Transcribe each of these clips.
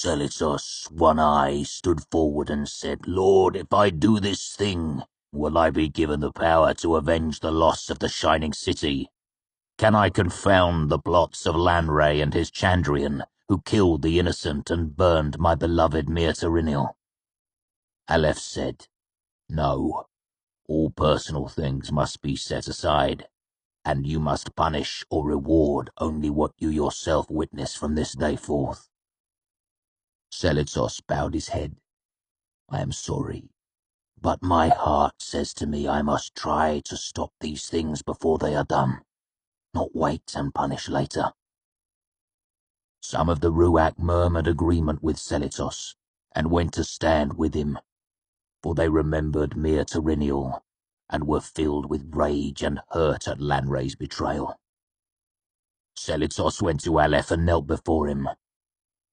Selitos, One Eye, stood forward and said, "Lord, if I do this thing, will I be given the power to avenge the loss of the Shining City? Can I confound the plots of Lanre and his Chandrian, who killed the innocent and burned my beloved Myrtarinil?" Aleph said, "No. All personal things must be set aside, and you must punish or reward only what you yourself witness from this day forth." Selitos bowed his head. "I am sorry, but my heart says to me I must try to stop these things before they are done, not wait and punish later." Some of the Ruach murmured agreement with Selitos and went to stand with him, for they remembered Myrtarinil and were filled with rage and hurt at Lanre's betrayal. Selitos went to Aleph and knelt before him.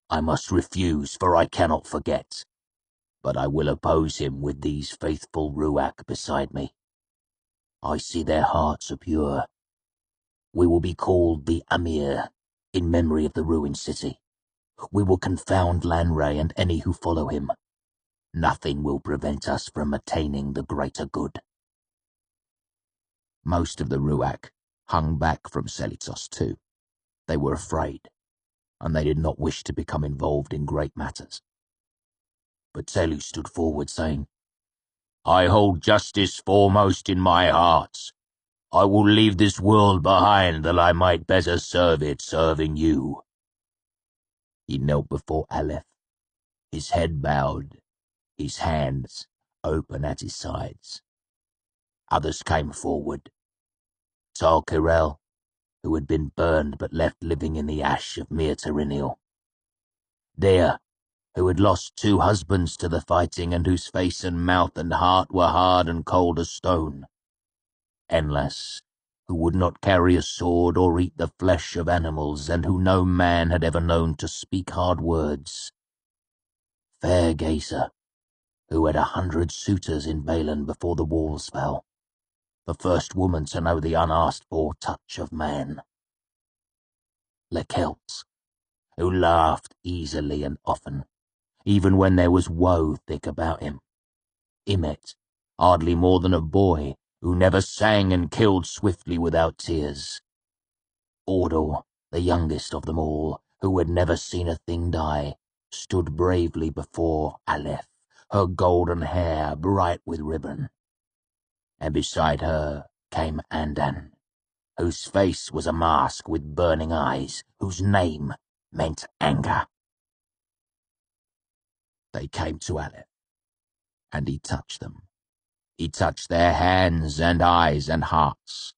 "I must refuse, for I cannot forget, but I will oppose him with these faithful Ruach beside me. I see their hearts are pure. We will be called the Amir, in memory of the ruined city. We will confound Lanre and any who follow him. Nothing will prevent us from attaining the greater good." Most of the Ruach hung back from Selitos too. They were afraid, and they did not wish to become involved in great matters. But Telu stood forward, saying, "I hold justice foremost in my heart. I will leave this world behind that I might better serve it, serving you." He knelt before Aleph, his head bowed, his hands open at his sides. Others came forward. Tarkirel, who had been burned but left living in the ash of Myrtarinil. Dea, who had lost 2 husbands to the fighting and whose face and mouth and heart were hard and cold as stone. Enlas, who would not carry a sword or eat the flesh of animals and who no man had ever known to speak hard words. Fair Gazer, who had 100 suitors in Balen before the walls fell, the first woman to know the unasked-for touch of man. Lekelt, who laughed easily and often, even when there was woe thick about him. Imet, hardly more than a boy, who never sang and killed swiftly without tears. Ordor, the youngest of them all, who had never seen a thing die, stood bravely before Aleph, her golden hair bright with ribbon. And beside her came Andan, whose face was a mask with burning eyes, whose name meant anger. They came to Aleph, and he touched them. He touched their hands and eyes and hearts.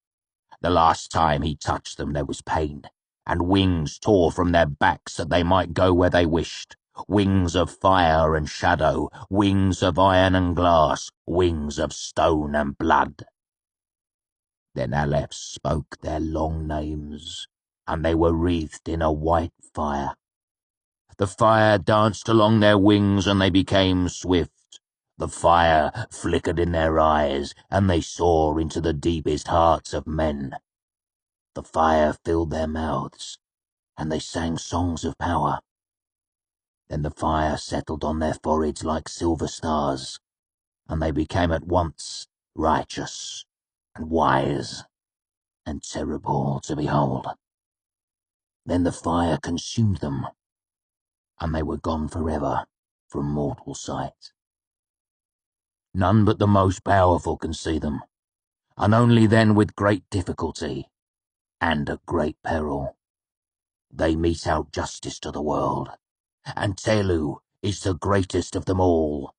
The last time he touched them there was pain, and wings tore from their backs that they might go where they wished. Wings of fire and shadow, wings of iron and glass, wings of stone and blood. Then Aleph spoke their long names, and they were wreathed in a white fire. The fire danced along their wings, and they became swift. The fire flickered in their eyes, and they saw into the deepest hearts of men. The fire filled their mouths, and they sang songs of power. Then the fire settled on their foreheads like silver stars, and they became at once righteous and wise and terrible to behold. Then the fire consumed them, and they were gone forever from mortal sight. None but the most powerful can see them, and only then with great difficulty and at great peril. They mete out justice to the world, and Telu is the greatest of them all.